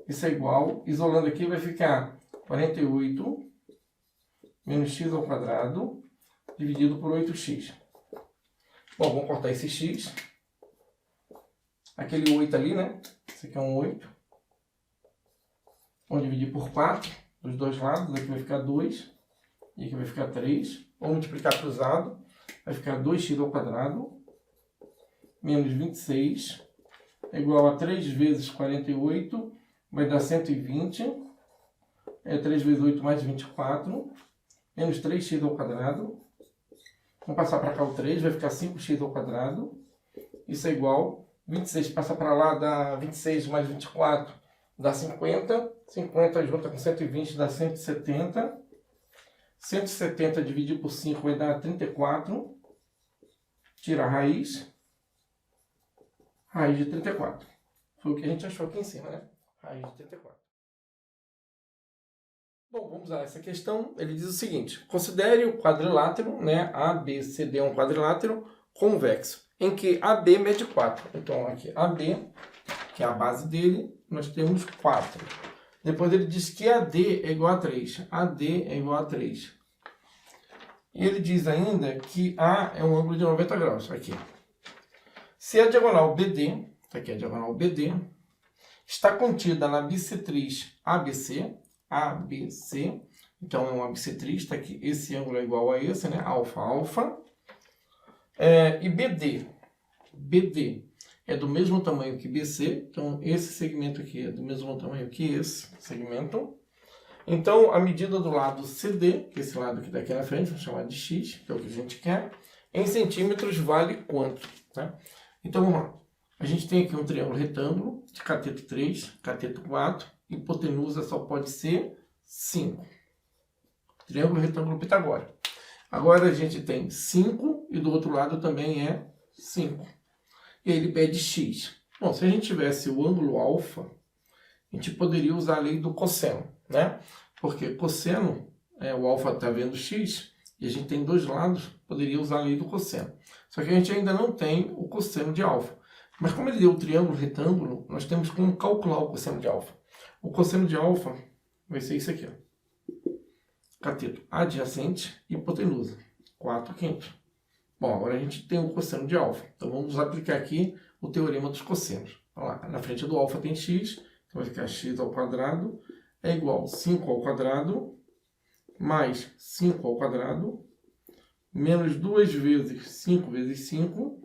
Isso é igual, isolando aqui vai ficar 48 menos x ao quadrado dividido por 8x. Bom, vamos cortar esse x. Aquele 8 ali, né? Esse aqui é um 8. Vamos dividir por 4 dos dois lados. Aqui vai ficar 2 e aqui vai ficar 3. Vamos multiplicar cruzado. Vai ficar 2x ao quadrado menos 26 é igual a 3 vezes 48, vai dar 120. 3 vezes 8 mais 24, menos 3x ao quadrado. Vamos passar para cá o 3, vai ficar 5x ao quadrado. Isso é igual, 26 passa para lá, dá 26 mais 24, dá 50. 50 junta com 120 dá 170. 170 dividido por 5 vai dar 34. Tira a raiz. Raiz de 34. Foi o que a gente achou aqui em cima, né? Raiz de 34. Bom, vamos usar essa questão. Ele diz o seguinte: considere o quadrilátero, né? ABCD é um quadrilátero convexo, em que AB mede 4. Então, aqui AB, que é a base dele, nós temos 4. Depois ele diz que AD é igual a 3. AD é igual a 3. E ele diz ainda que A é um ângulo de 90 graus. Aqui. Se a diagonal BD, aqui é a diagonal BD, está contida na bissetriz ABC, então é uma bissetriz, está aqui, esse ângulo é igual a esse, né? Alfa, alfa. E BD é do mesmo tamanho que BC, então esse segmento aqui é do mesmo tamanho que esse segmento. Então, a medida do lado CD, que é esse lado que está aqui na frente, vamos chamar de X, que é o que a gente quer, em centímetros vale quanto? Né? Então, vamos lá. A gente tem aqui um triângulo retângulo de cateto 3, cateto 4, hipotenusa só pode ser 5. Triângulo retângulo pitagórico. Agora a gente tem 5 e do outro lado também é 5. E aí ele pede x. Bom, se a gente tivesse o ângulo alfa, a gente poderia usar a lei do cosseno, né? Porque cosseno, o alfa está vendo x, e a gente tem dois lados, poderia usar a lei do cosseno. Só que a gente ainda não tem o cosseno de alfa. Mas como ele deu o triângulo retângulo, nós temos como calcular o cosseno de alfa. O cosseno de alfa vai ser isso aqui, ó. Cateto adjacente, hipotenusa, 4/5. Bom, agora a gente tem o cosseno de alfa. Então vamos aplicar aqui o teorema dos cossenos. Olha lá, na frente do alfa tem x, então vai ficar x ao quadrado é igual a 5 ao quadrado mais 5 ao quadrado menos 2 vezes 5 vezes 5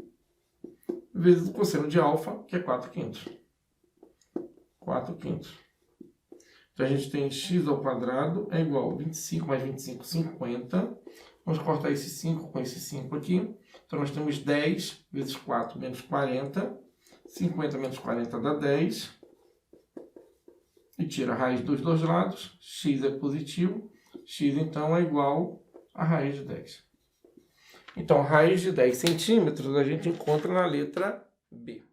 vezes o cosseno de alfa, que é 4/5. 4/5. Então a gente tem x ao quadrado é igual a 25 mais 25, 50. Vamos cortar esse 5 com esse 5 aqui. Então nós temos 10 vezes 4 menos 40. 50 menos 40 dá 10. E tira a raiz dos dois lados. X é positivo. X então é igual a raiz de 10. Então raiz de 10 centímetros a gente encontra na letra B.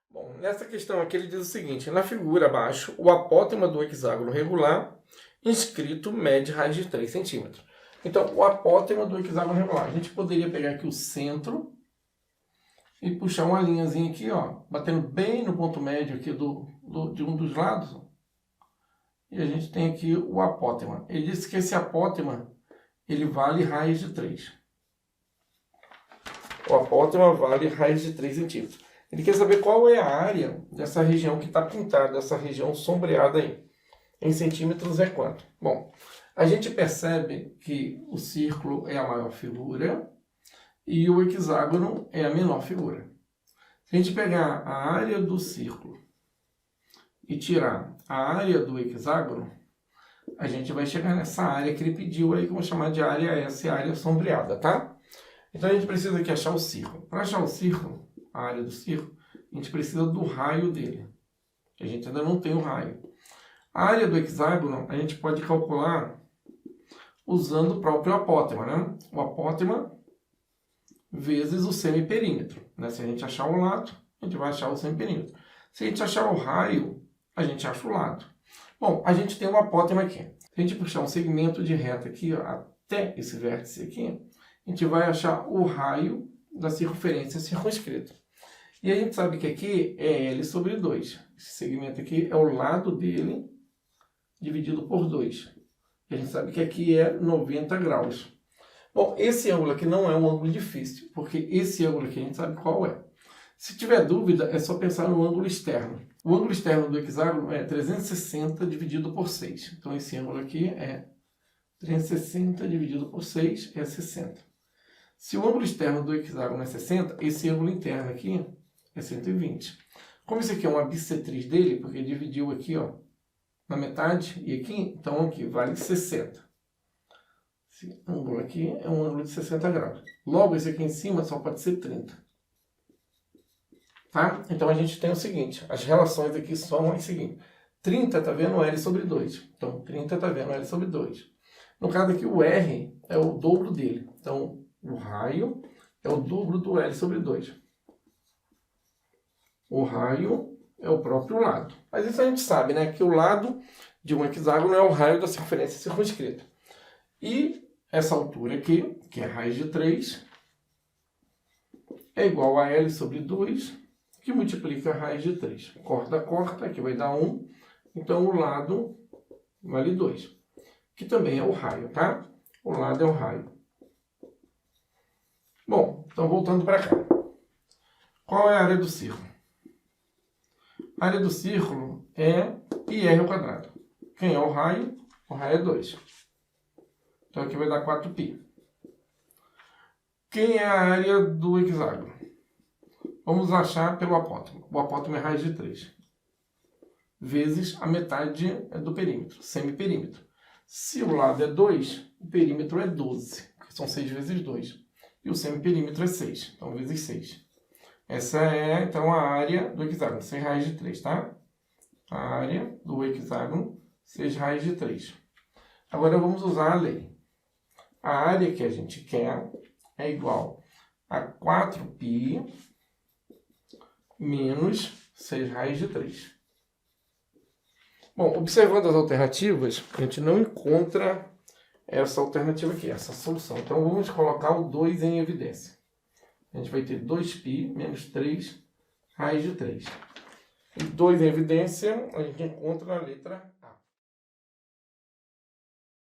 Bom, nessa questão aqui ele diz o seguinte: na figura abaixo, o apótema do hexágono regular inscrito mede raiz de 3 centímetros. Então, o apótema do hexágono regular. A gente poderia pegar aqui o centro e puxar uma linhazinha aqui, ó, batendo bem no ponto médio aqui de um dos lados. Ó. E a gente tem aqui o apótema. Ele disse que esse apótema ele vale raiz de 3. O apótema vale raiz de 3 centímetros. Ele quer saber qual é a área dessa região que está pintada, dessa região sombreada aí. Em centímetros é quanto? Bom, a gente percebe que o círculo é a maior figura e o hexágono é a menor figura. Se a gente pegar a área do círculo e tirar a área do hexágono, a gente vai chegar nessa área que ele pediu aí, que eu vou chamar de área S, área sombreada, tá? Então a gente precisa aqui achar o círculo. Para achar o círculo, a área do círculo, a gente precisa do raio dele. A gente ainda não tem o raio. A área do hexágono a gente pode calcular usando o próprio apótema, né? O apótema vezes o semiperímetro. Né? Se a gente achar o lado, a gente vai achar o semiperímetro. Se a gente achar o raio, a gente acha o lado. Bom, a gente tem um apótema aqui. Se a gente puxar um segmento de reta aqui, ó, até esse vértice aqui, a gente vai achar o raio da circunferência circunscrita. E a gente sabe que aqui é L sobre 2. Esse segmento aqui é o lado dele dividido por 2. A gente sabe que aqui é 90 graus. Bom, esse ângulo aqui não é um ângulo difícil, porque esse ângulo aqui a gente sabe qual é. Se tiver dúvida, é só pensar no ângulo externo. O ângulo externo do hexágono é 360 dividido por 6. Então, esse ângulo aqui é 360 dividido por 6 é 60. Se o ângulo externo do hexágono é 60, esse ângulo interno aqui é 120. Como isso aqui é uma bissetriz dele, porque dividiu aqui, ó, na metade e aqui, então aqui vale 60. Esse ângulo aqui é um ângulo de 60 graus. Logo, esse aqui em cima só pode ser 30. Tá? Então a gente tem o seguinte, as relações aqui são as seguintes. 30 tá vendo L sobre 2. Então 30 tá vendo L sobre 2. No caso aqui o R é o dobro dele. Então o raio é o dobro do L sobre 2. O raio é o próprio lado. Mas isso a gente sabe, né? Que o lado de um hexágono é o raio da circunferência circunscrita. E essa altura aqui, que é raiz de 3, é igual a L sobre 2, que multiplica a raiz de 3. Corta, corta, aqui vai dar 1. Então o lado vale 2. Que também é o raio, tá? O lado é o raio. Bom, então voltando para cá. Qual é a área do círculo? A área do círculo é πr ao quadrado. Quem é o raio? O raio é 2. Então aqui vai dar 4π. Quem é a área do hexágono? Vamos achar pelo apótimo. O apótimo é raiz de 3. Vezes a metade do perímetro, semiperímetro. Se o lado é 2, o perímetro é 12, que são 6 vezes 2. E o semiperímetro é 6, então vezes 6. Essa é, então, a área do hexágono, 6 raiz de 3, tá? A área do hexágono, 6 raiz de 3. Agora vamos usar a lei. A área que a gente quer é igual a 4π menos 6 raiz de 3. Bom, observando as alternativas, a gente não encontra essa alternativa aqui, essa solução. Então, vamos colocar o 2 em evidência. A gente vai ter 2π menos 3 raiz de 3. E 2 em evidência, a gente encontra na letra